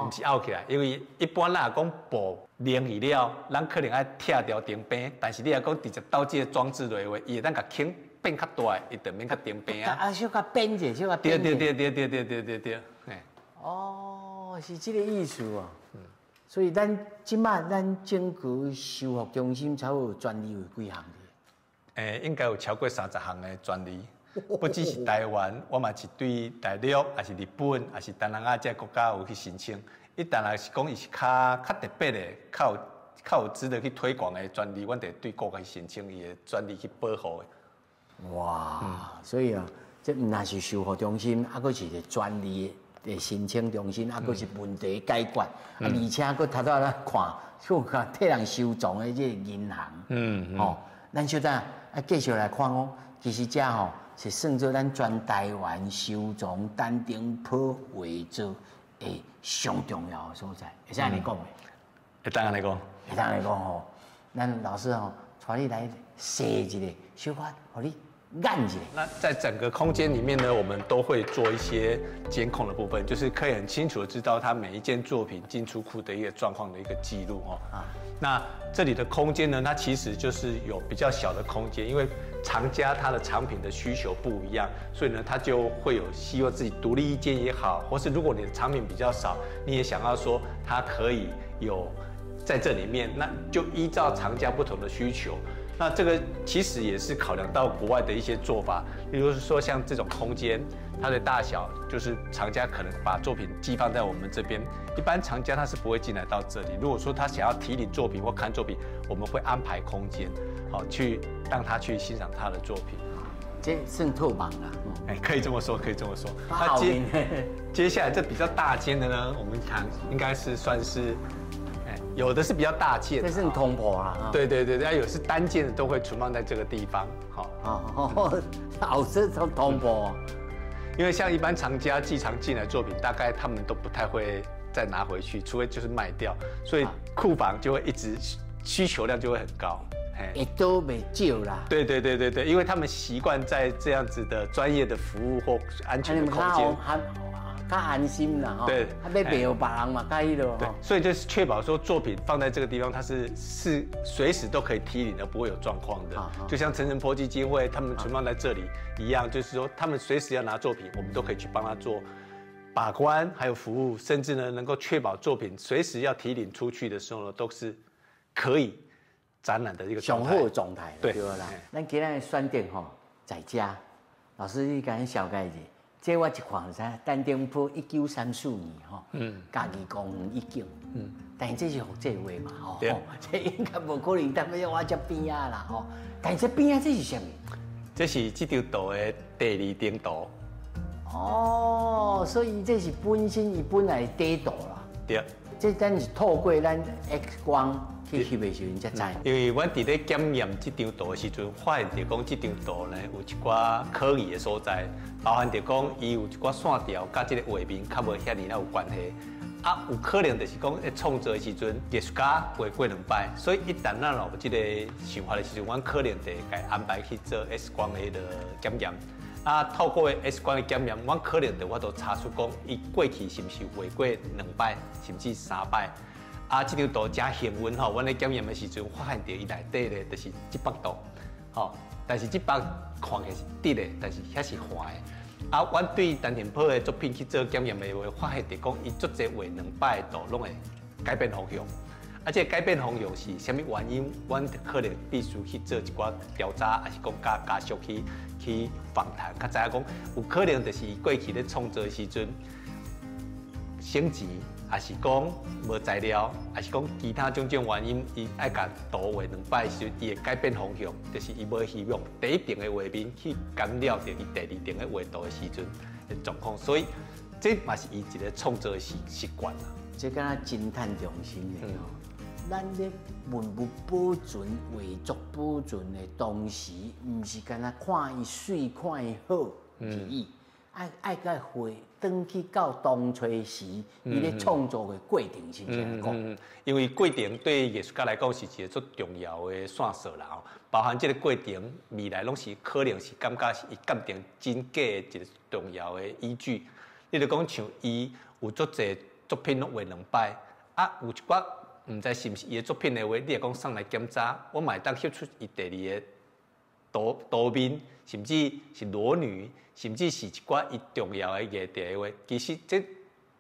唔是凹起来。因为一般咱讲布凝去了，咱可能爱拆掉顶边，但是你若讲直接倒这个装置落话，伊会当甲孔变较大，伊就免较顶边啊。小甲变者，小甲变者。对。是这个意思啊。所以咱整个修复中心才有专利有几项的？应该有超过30项的专利，不只是台湾，我嘛是对大陆，还是日本，还是东南亚这国家有去申请。伊当然是讲伊是较特别的，较有值得去推广的专利，阮得对国家申请伊的专利去保护的。哇，所以啊，这唔那是售后中心，啊，佫是一个专利的申请中心，啊，佫是问题解决，而且佫头仔咧看，像替人收藏的这银行，吼，咱小等继续来看哦，其实这吼是算做咱全台湾收藏单丁铺画作的上重要的所在，会使安尼讲袂？会当安尼讲，会当安尼讲吼，咱老师吼带你来踅一个，小可互你。按一下。那在整个空间里面呢，我们都会做一些监控的部分，就是可以很清楚的知道它每一件作品进出库的一个状况的一个记录哦。那这里的空间呢，它其实就是有比较小的空间，因为藏家他的藏品的需求不一样，所以呢，他就会有希望自己独立一间也好，或是如果你的藏品比较少，你也想要说它可以有在这里面，那就依照藏家不同的需求。那这个其实也是考量到国外的一些做法，例如说像这种空间，它的大小就是藏家可能把作品寄放在我们这边，一般藏家他是不会进来到这里。如果说他想要提领作品或看作品，我们会安排空间，好去让他去欣赏他的作品。这算透盲啦，可以这么说，可以这么说。那接下来这比较大间的呢，我们看应该是算是。有的是比较大件，这是通铺啦。对，有是单件的都会存放在这个地方。好，老是都通铺。因为像一般藏家寄藏进来作品，大概他们都不太会再拿回去，除非就是卖掉，所以库房就会一直需求量就会很高。也都没救啦。对，因为他们习惯在这样子的专业的服务或安全的空间。较安心啦，对，要卖给别人嘛，介意咯。对，所以就是确保说作品放在这个地方，它是随时都可以提领的，不会有状况的。就像陈澄波基金会他们存放在这里一样，就是说他们随时要拿作品，我们都可以去帮他做把关，还有服务，甚至呢能够确保作品随时要提领出去的时候呢，都是可以展览的一个上好的状态。对啦，咱今日选定吼在家，老师你甲咱小解一下。这我一看噻，单丁铺1934年吼，家己公园已经，但是这是复制画嘛吼，这应该无可能，但要我这边啊啦吼，但是这边啊这是什么？这是这张图的第2张图。哦，所以这是本身伊本来底图啦。对。这咱是透过咱 X 光去翕的时阵才知。因为阮伫咧检验这张图的时阵，发现着讲这张图呢有一寡可疑的所在，包含着讲伊有一寡线条，甲这个画面较无遐尼有关系。有可能就是讲在创作的时阵，艺术家画过2摆，所以一旦咱有这个想法的时阵，阮可能就该安排去做 X 光的检验。透过 X 光的检验，阮可能就我都查出讲，伊过去是毋是画过2摆，甚至3摆。这张图真幸运吼，阮咧检验的时阵发现到伊内底咧就是700度，但是700看起来是直的，但是遐是滑的。阮对陈澄波的作品去做检验的话，发现到讲伊足侪画2摆的度拢会改变方向。这改变方向是虾米原因？阮可能必须去做一寡调查，还是讲加速去访谈，较知影讲有可能就是过去咧创作的时阵省钱，还是讲无材料，还是讲其他种原因，伊爱甲图画2摆的时候，伊会改变方向，就是伊无希望第1张的画面去干扰到伊第2张的画图的时阵的状况，所以这嘛是伊一个创作的习惯啦。这敢若侦探中心的吼。咱咧文物保存、画作保存的同时，毋是干那看伊水、看伊好而已，爱甲回转去到当初时，伊咧创作的过程是这样讲。因为过程对艺术家来讲是一个最重要的线索啦吼，包含这个过程未来拢是可能是感觉是伊鉴定真假的一个重要的依据。你就讲像伊有足侪作品拢画2摆，有一寡。唔知是毋是伊的作品的话，你若讲送来检查，我嘛会当翕出伊第2个图面，甚至是裸女，甚至是一寡伊重要的议题的话，其实这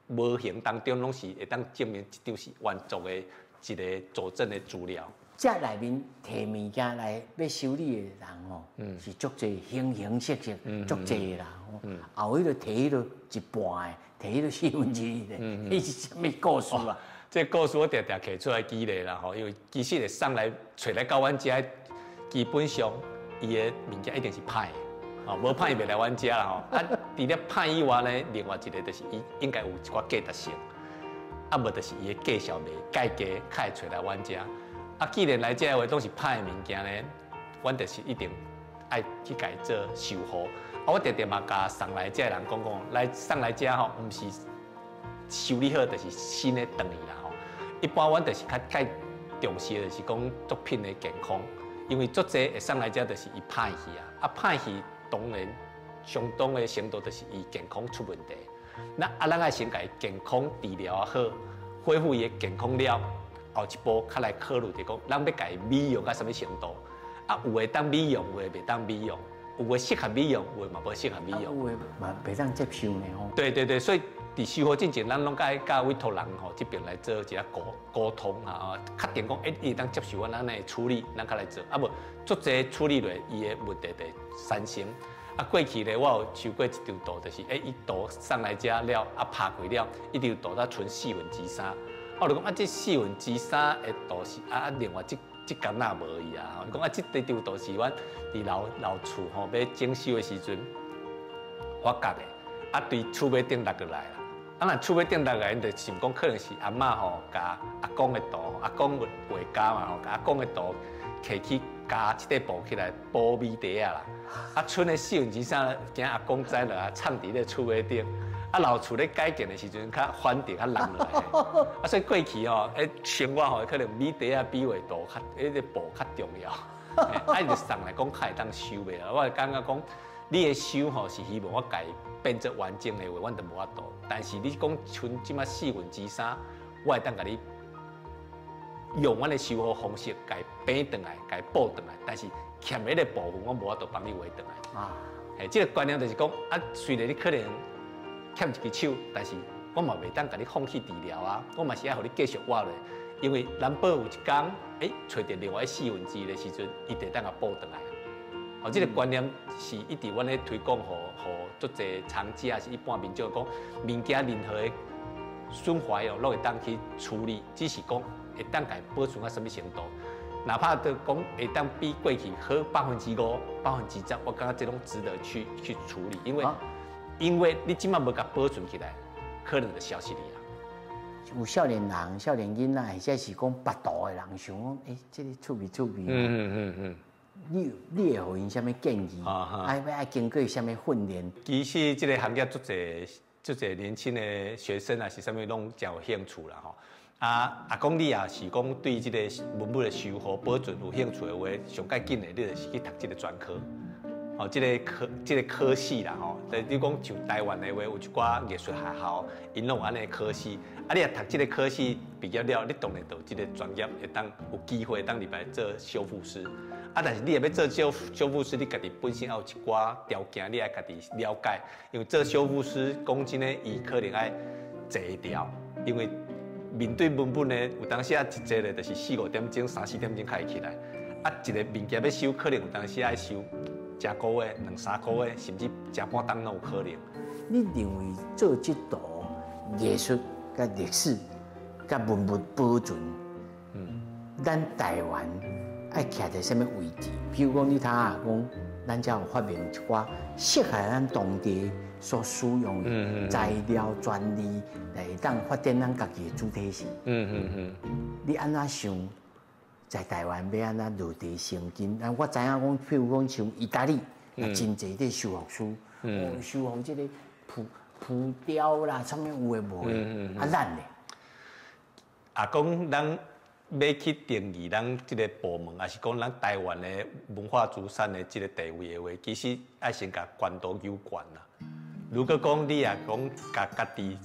无形当中拢是会当证明这张是原作的一个佐证的资料。这内面摕物件来要修理的人吼，是足侪形形色色，足侪啦。后迄个摕迄个一半的，摕迄个1/4的，迄是什么故事啊？这故事我常摕出来举例啦吼，因为其实会送来找来到阮遮，基本上伊的物件一定是歹的，哦，无歹伊袂来阮遮啦吼。啊，除了歹以外呢，另外一个就是伊应该有一寡价值性，啊无就是伊的价小袂价价，较会找来阮遮。啊，既然来遮的话都是歹的物件呢，阮就是一定爱去家做修护。啊，我常常嘛甲送来遮的人讲，来送来遮吼，毋是修理好，就是新的转去啦吼。一般阮就是较重视的就是讲作品的健康，因为足济会送来遮就是伊歹去啊，歹去当然相当的程度就是伊健康出问题。咱爱先甲伊健康治疗好，恢复伊的健康了，后一步较来考虑就讲，咱要甲伊美容到什么程度？啊，有的当美容，有的袂当美容，有的适合美容，有的嘛无适合美容。有的嘛袂当接受呢吼。对，所以伫修复进前，咱拢甲委托人吼这边来做一下沟通啊，确定讲伊当接受阮安尼处理，咱较来做。啊无足济处理落伊的问题就产生。啊，过去咧，我有收过一张图，就是伊图送来遮了，啊拍开了，一张图才剩3/4。我就讲啊，这3/4的图是另外这间那无伊啊。伊讲啊，这张图是阮伫老厝吼要整修的时阵，我夹的，啊对厝尾顶落落来啦。啊，若厝尾顶落来，就想讲可能是阿嬷吼甲阿公的图，阿公画家嘛吼，甲阿公的图摕去加这块布起来补米袋啊啦。啊，剩的3/4，惊阿公知落啊，藏伫咧厝尾顶。啊，老厝咧改建的时阵，较反地较烂落来。啊，所以过去吼，生活吼可能米袋啊比画图较，迄个布较重要。啊，就送来讲较会当收袂啦。我感觉讲，你的收吼是希望我家变作完整的话，阮就无法度。但是你讲剩即马3/4，我会当甲你用阮的修复方式，甲伊变转来，甲伊补转来。但是欠迄个部分，我无法度帮你画转来。啊，即个观念就是讲，啊，虽然你可能欠一只手，但是我嘛袂当甲你放弃治疗啊，我嘛是爱互你继续活咧。因为难保有一天，找到另外1/4的时阵，伊就当甲补转来。哦，这个观念是一直阮咧推广，互足侪厂家是一般民众讲，物件任何的损坏哦，拢会当去处理，只是讲会当甲保存到什么程度。哪怕就讲会当比过去好5%、10%，我感觉这种值得去处理，因为你即马无甲保存起来，可能就消失你啊。有少年人、少年囡仔，或者是讲捌图的人，想讲，这个趣味。你会互因什么建议？要经过什么训练？其实这个行业足侪年轻的学生啊，是啥物拢真有兴趣啦吼。阿公你也是讲对这个文物的修复保存有兴趣的话，上介紧的你就是去读这个专科。哦，这个科系啦吼，你讲像台湾的话，有一寡艺术学校，因拢有安尼科系。啊，你也读这个科系毕业了，你当然就这个专业会当有机会当入来做修复师。啊，但是你也要做修复师，你家己本身要有一寡条件，你爱家己了解。因为做修复师，讲真诶，伊可能爱坐调，因为面对文本呢，有当时啊一坐咧就是4、5点钟、3、4点钟开起来。啊，一个物件要修，可能有当时爱修1个月、2、3个月，甚至1半冬都有可能。你认为做这道艺术、甲历史、甲文物保存，咱台湾爱徛在什么位置？譬如讲，你睇下讲，咱才有发明一寡适合咱当地所使用的材料、专利，来当发展咱家己的主体性。你安怎想？在台湾要安怎落地生根？我知影讲，譬如讲像意大利，真侪啲修复师，修复这个浮雕啦，啥物有诶无诶，咱咧。讲咱要去定义咱这个部门，还是讲咱台湾的文化资产的这个地位的话，其实爱先甲关岛有关啦。如果讲你也讲甲家己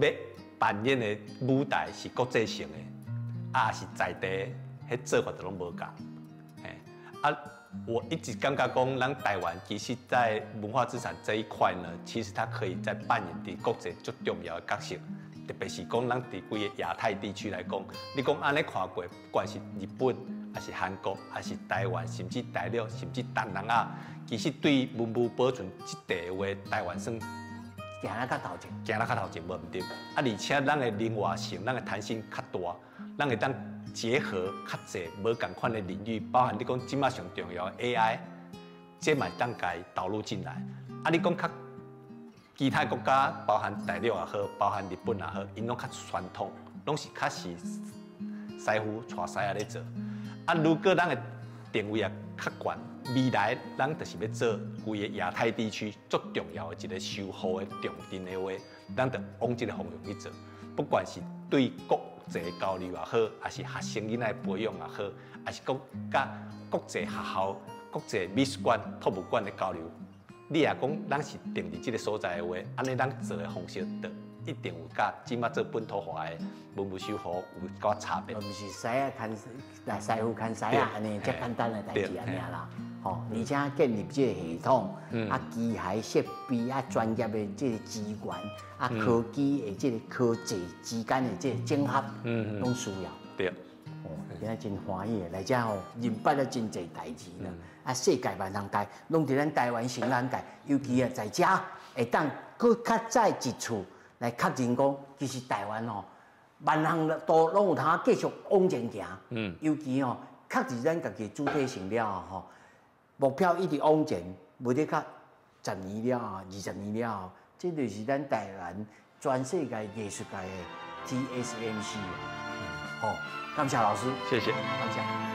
要扮演的舞台是国际性的。是在地，迄做法都拢无共。我一直感觉讲，咱台湾其实在文化资产这一块呢，其实它可以在扮演伫国际最重要的角色。特别是讲咱伫规个亚太地区来讲，你讲安尼看过，不管是日本，还是韩国，还是台湾，甚至大陆，甚至东南亚，其实对文物保存这地位，台湾算行得较头前，无毋对。而且咱的灵活性，咱的弹性较大。咱会当结合较侪无共款的领域，包含你讲即马上重要的 AI， 这嘛当家导入进来。啊，你讲较其他国家，包含大陆也好，包含日本也好，因拢较传统，拢是较是师傅带师仔咧做。啊，如果咱的定位也较悬，未来咱就是要做规个亚太地区最重要的一个修护的重点的话，咱就往这个方向去做。不管是对国际交流也好，还是学生囡仔培养也好，还是甲国际学校、国际美术馆、博物馆的交流，你也讲咱是定伫这个所在的话，安尼咱做的方式就一定有甲即马做本土化的文物修复有较差别。毋是师啊看来师傅看师啊安尼遮简单的代志安尼啦。吼，而且建立这个系统，啊，机械设备啊，专业的这个资源，啊，科技的这个科技之间的这个整合，拢需要。对。哦，今仔真欢喜的，来遮吼，认捌了真侪代志啦。啊，世界万人界，拢伫咱台湾成人界，尤其啊，在遮会当搁较再一处来确认讲，其实台湾吼，万人都拢有通继续往前行。尤其吼，确认咱家己主体性了吼。目标一直往前，袂得较10年了、20年了，这就是咱台湾全世界艺术界的 TSMC。好，感谢老师，谢谢，感谢。